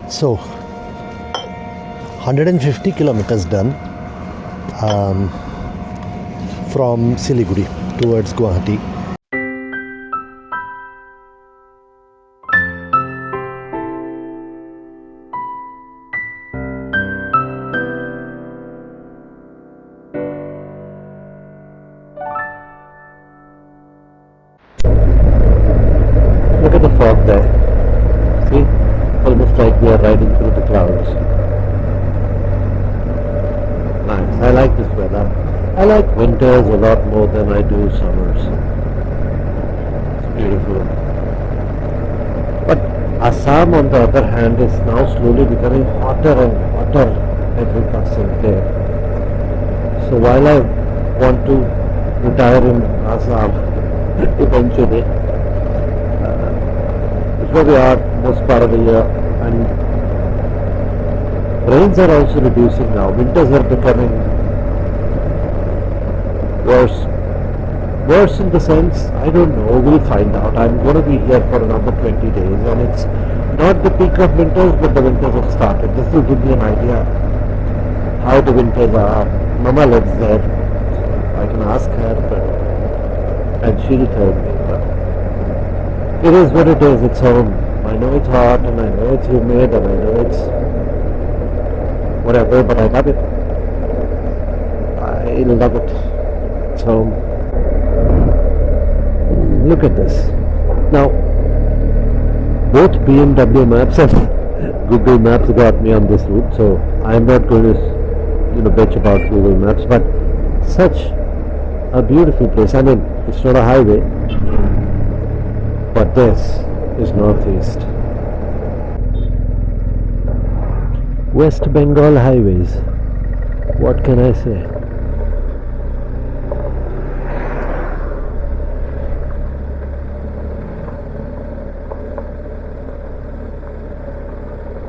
So 150 kilometers done from Siliguri towards Guwahati. Look at the fog there. See? Almost like we are riding through the clouds. Nice. I like this weather. I like winters a lot more than I do summers. It's beautiful. But Assam, on the other hand, is now slowly becoming hotter and hotter every passing day. So while I want to retire in Assam eventually, it's very hot most part of the year, and rains are also reducing now. Winters are becoming worse. Worse in the sense, I don't know, we'll find out. I'm going to be here for another 20 days, and it's not the peak of winters, but the winters have started. This will give me an idea how the winters are. Mama lives there. I can ask her, and she'll tell me. But it is what it is. It's home. I know it's hot, and I know it's humid, and I know it's whatever, but I love it. I love it. It's home. Look at this. Now, both BMW Maps and Google Maps got me on this route, so I'm not going to, bitch about Google Maps, but such a beautiful place. I mean, it's not a highway, but this is northeast. West Bengal highways. What can I say?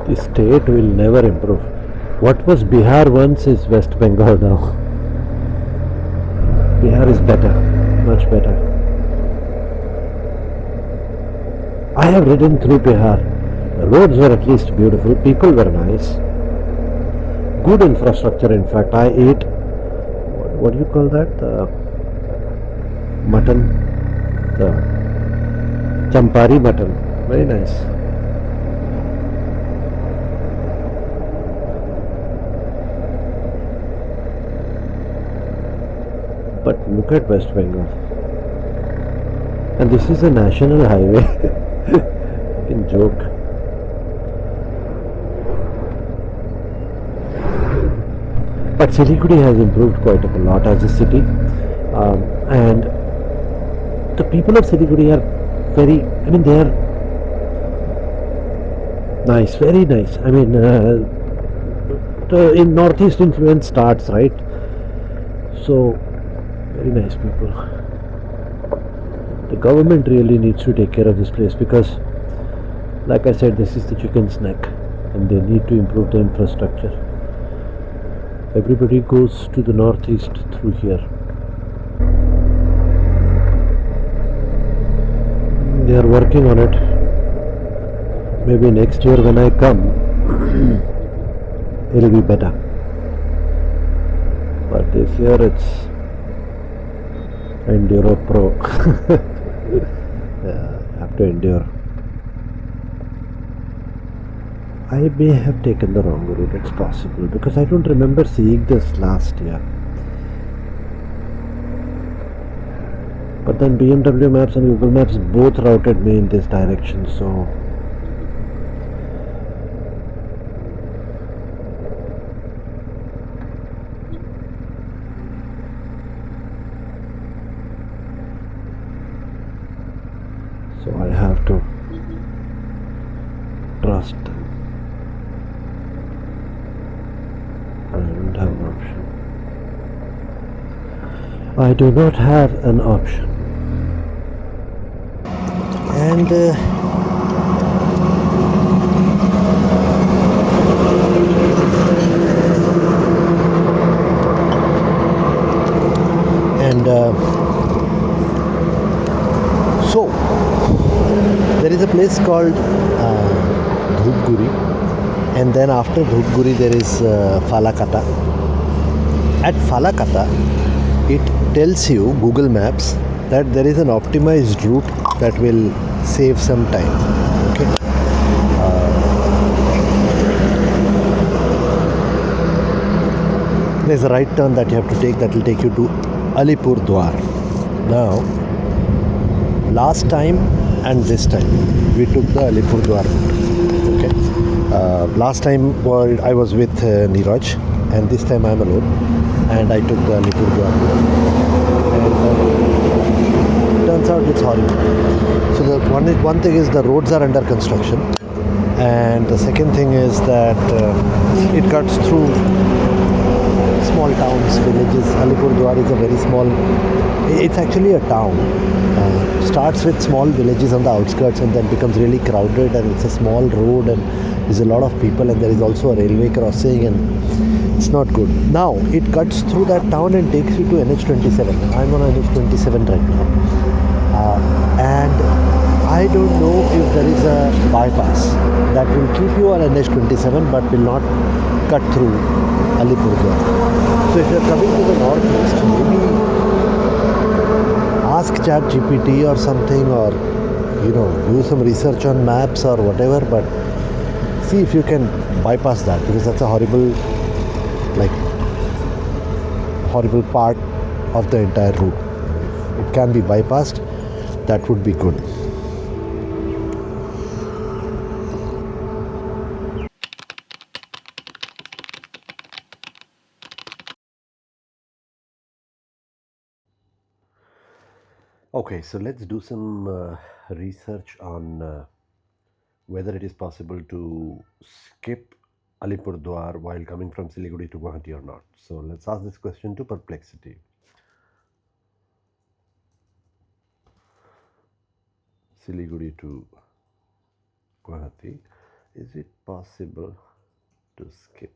The state will never improve. What was Bihar once is West Bengal now. Bihar is better, much better. I have ridden through Bihar. The roads were at least beautiful, people were nice. Good infrastructure, in fact. I ate, what do you call that? The mutton, the champari mutton. Very nice. But look at West Bengal. And this is a national highway. In joke. But Siliguri has improved quite a lot as a city, and the people of Siliguri are they are nice, very nice. I mean, in Northeast influence starts, right? So, very nice people. The government really needs to take care of this place because, like I said, this is the chicken's neck, and they need to improve the infrastructure. Everybody goes to the northeast through here. They are working on it. Maybe next year when I come, it'll be better. But this year it's Enduro Pro. Yeah, have to endure. I may have taken the wrong route, it's possible, because I don't remember seeing this last year. But then BMW Maps and Google Maps both routed me in this direction, so I have to trust them. I do not have an option. And so there is a place called Dhupguri, And then after Dhupguri there is Falakata. At Falakata, it tells you, Google Maps, that there is an optimized route that will save some time. Okay. There's a right turn that you have to take that will take you to Alipur Dwar. Now, last time and this time, we took the Alipur Dwar route. Okay. Last time I was with Neeraj, and this time I'm alone, and I took the Alipur Dwar route. And turns out it's horrible. So the one thing is the roads are under construction, and the second thing is that it cuts through small towns, villages. Alipurdwar is a very small, it's actually a town. Starts with small villages on the outskirts and then becomes really crowded, and it's a small road and there's a lot of people, and there is also a railway crossing, and it's not good. Now it cuts through that town and takes you to NH27. I'm on NH27 right now. And I don't know if there is a bypass that will keep you on NH27 but will not cut through Alipurdwar. So if you're coming to the northeast, maybe ask ChatGPT or something, or do some research on maps or whatever, but see if you can bypass that, because that's a horrible part of the entire route. If it can be bypassed, that would be good. Okay, so let's do some research on whether it is possible to skip Alipurdwar while coming from Siliguri to Guwahati or not. So let's ask this question to Perplexity. Siliguri to Guwahati, is it possible to skip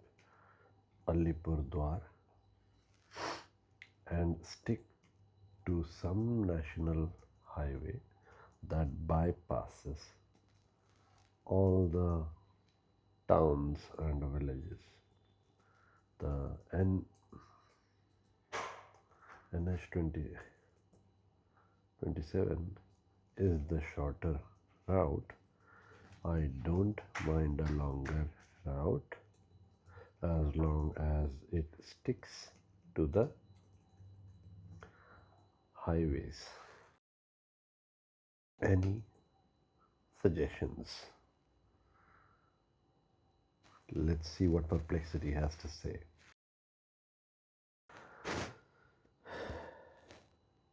Alipurdwar and stick to some national highway that bypasses all the towns and villages? The NH27 is the shorter route. I don't mind a longer route as long as it sticks to the highways. Any suggestions? Let's see what Perplexity has to say.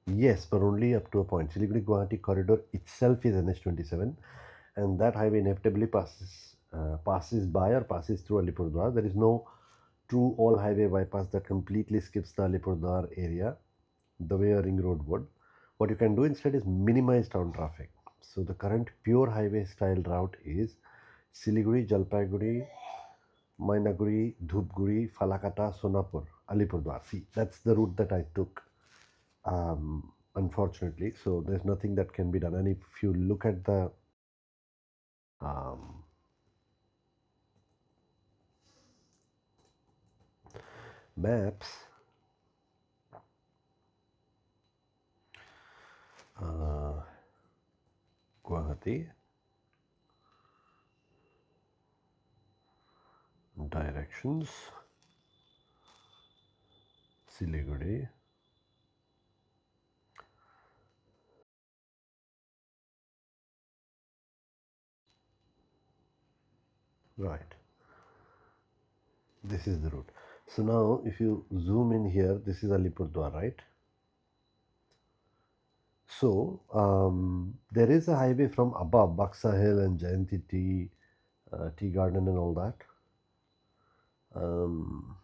Yes, but only up to a point. Siliguri-Guwahati corridor itself is NH27, and that highway inevitably passes by or passes through Alipurdwar. There is no true all-highway bypass that completely skips the Alipurdwar area the way a ring road would. What you can do instead is minimize town traffic. So the current pure highway style route is Siliguri, Jalpaiguri, Mainaguri, Dhupguri, Falakata, Sonapur, Alipurdwar. See, that's the route that I took. Unfortunately, so there's nothing that can be done. And if you look at the maps, Guwahati, directions, Siliguri, right. This is the route. So now if you zoom in here, this is Alipurdwar, right? So there is a highway from above Baksa Hill and Jayanti Tea Garden and all that. I'm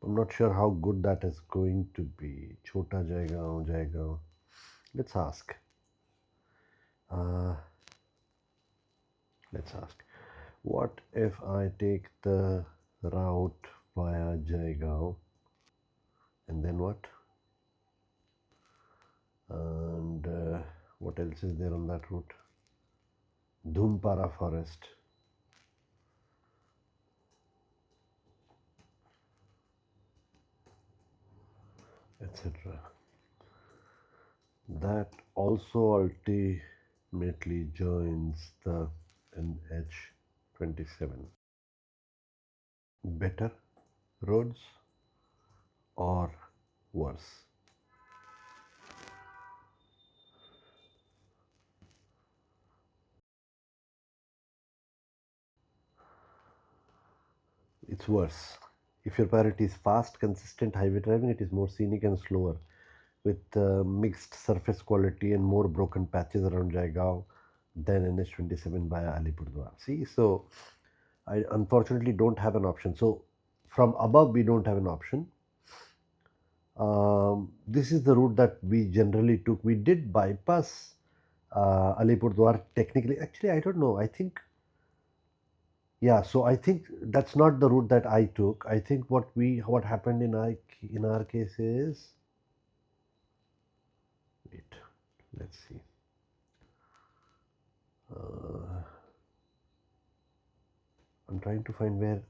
not sure how good that is going to be. Chota Jaigaon. Let's ask. Let's ask. What if I take the route via Jaigaon, and then what? And what else is there on that route? Dhumpara forest. etc. That also ultimately joins the NH27. Better roads or worse? It's worse. If your priority is fast, consistent highway driving, it is more scenic and slower, with mixed surface quality and more broken patches around Jaigaon than NH27 via Alipurdwar. See, so I unfortunately don't have an option. So from above, we don't have an option. This is the route that we generally took. We did bypass Alipurdwar technically. Actually, I don't know. I think, yeah. So I think that's not the route that I took. I think what happened in our case is, wait, let's see. I'm trying to find where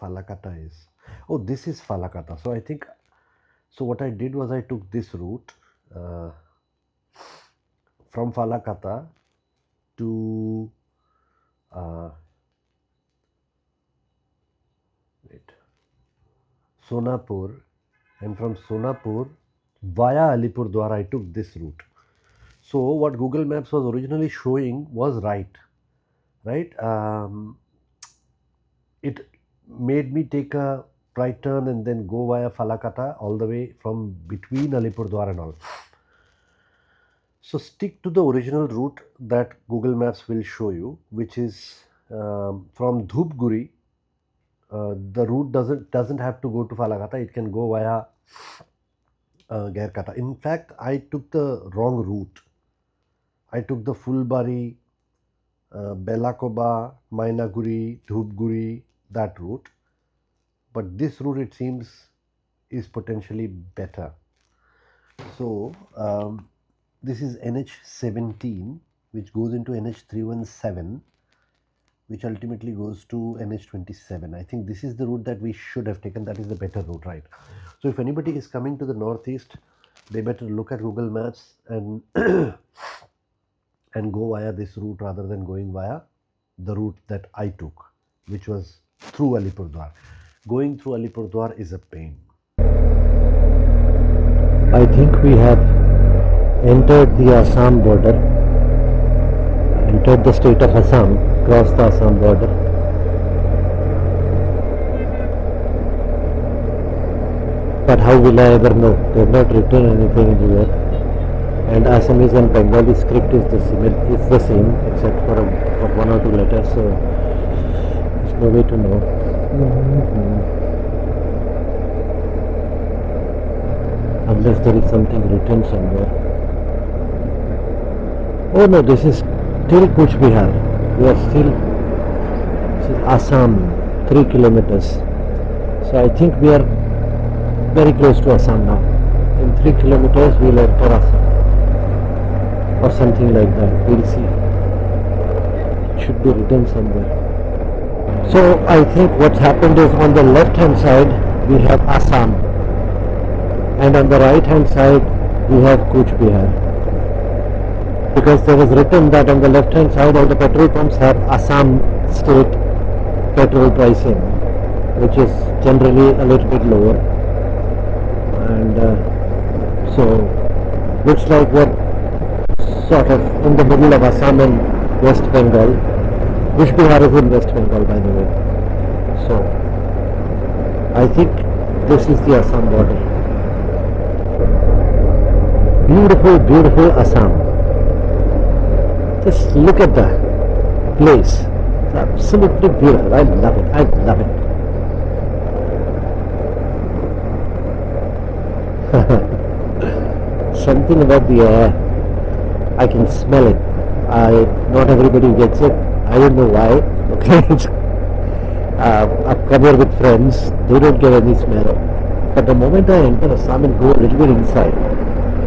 Falakata is. Oh, this is Falakata. So I think, so what I did was I took this route from Falakata to Sonapur, and from Sonapur via Alipurdwar I took this route. So what Google Maps was originally showing was right. It made me take a right turn and then go via Falakata all the way from between Alipurdwar and all. So stick to the original route that Google Maps will show you, which is from Dhupguri. The route doesn't have to go to Falakata. It can go via Gairkata. In fact, I took the wrong route. I took the Fulbari, Belakoba, Mainaguri, Dhupguri, that route. But this route, it seems, is potentially better. So this is NH17, which goes into NH317, which ultimately goes to NH27. I think this is the route that we should have taken. That is the better route, right? So if anybody is coming to the northeast, they better look at Google Maps and and go via this route rather than going via the route that I took, which was through Alipurdwar. Going through Alipurdwar is a pain. I think we have entered the Assam border, entered the state of Assam, crossed the Assam border. But how will I ever know? They have not written anything anywhere. And Assamese and Bengali script is the same except for one or two letters, so there's no way to know. Unless there is something written somewhere. Oh no, this is still Kuch Bihar. We are still, this is Assam, 3 kilometers. So I think we are very close to Assam now. In 3 kilometers we will enter Assam. Or something like that. We'll see. It should be written somewhere. So I think what's happened is on the left hand side we have Assam, and on the right hand side we have Kuch Bihar. Because there was written that on the left hand side all the petrol pumps have Assam state petrol pricing, which is generally a little bit lower. And so looks like we're sort of in the middle of Assam and West Bengal. Kuch Bihar is in West Bengal, by the way. So I think this is the Assam border. Beautiful, beautiful Assam. Just look at the place. It's absolutely beautiful. I love it. I love it. Something about the air. I can smell it. Not everybody gets it. I don't know why. Okay, I've come here with friends. They don't get any smell. But the moment I enter Assam and go a little bit inside,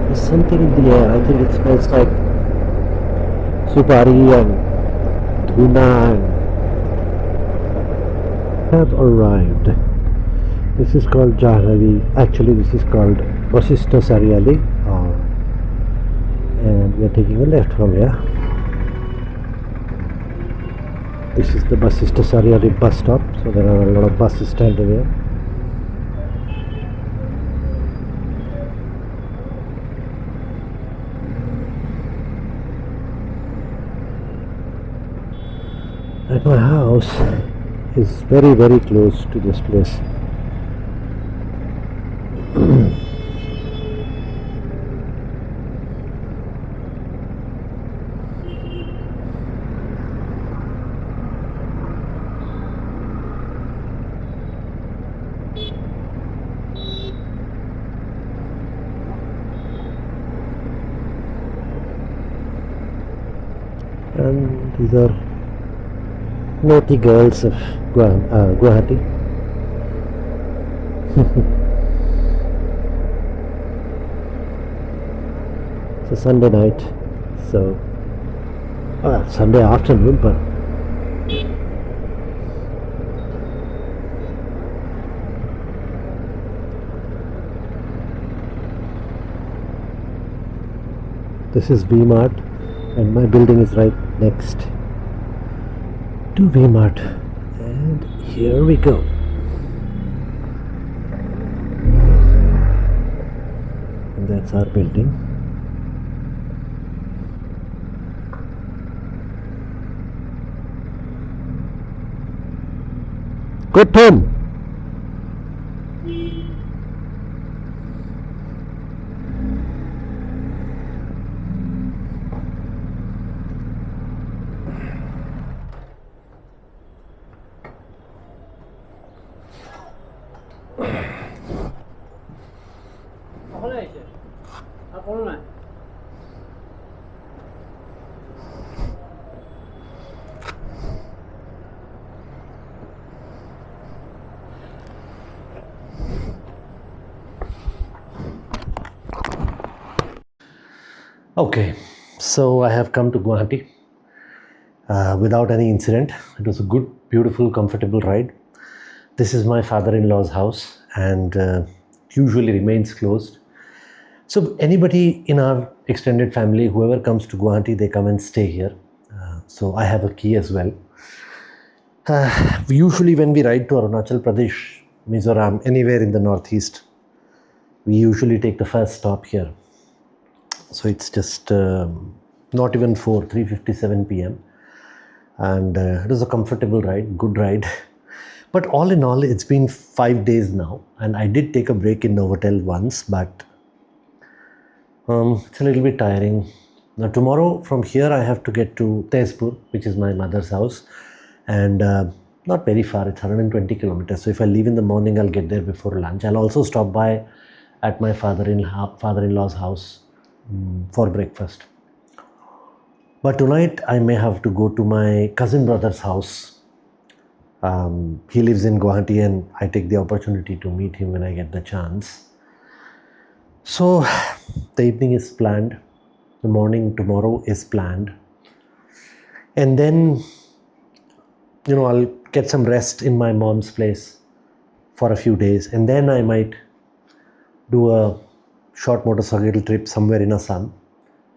there's something in the air. I think it smells like supari and dhuna. And have arrived This is called Jahnavi. Actually, this is called Vasishta Sariali. And we are taking a left from here. This is the Vasishta Sariali bus stop. So there are a lot of buses standing here. And my house is very, very close to this place. And these are naughty girls of Guwahati. It's a Sunday night, so Sunday afternoon, but this is V-Mart, and my building is right next to V-Mart, and here we go. And that's our building. Good Tom. Okay, so I have come to Guwahati without any incident. It was a good, beautiful, comfortable ride. This is my father-in-law's house, and usually remains closed. So anybody in our extended family, whoever comes to Guwahati, they come and stay here. So I have a key as well. Usually when we ride to Arunachal Pradesh, Mizoram, anywhere in the northeast, we usually take the first stop here. So it's just not even 3:57 p.m. And it was a comfortable ride, good ride. But all in all, it's been 5 days now, and I did take a break in Novotel once, but it's a little bit tiring. Now tomorrow from here I have to get to Tezpur, which is my mother's house, and not very far, it's 120 kilometers. So if I leave in the morning, I'll get there before lunch. I'll also stop by at my father-in-law's house for breakfast. But tonight I may have to go to my cousin brother's house. He lives in Guwahati, and I take the opportunity to meet him when I get the chance. So the evening is planned, the morning tomorrow is planned, and then I'll get some rest in my mom's place for a few days, and then I might do a short motorcycle trip somewhere in Assam.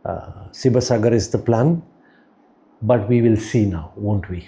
Sibasagar is the plan, but we will see now, won't we?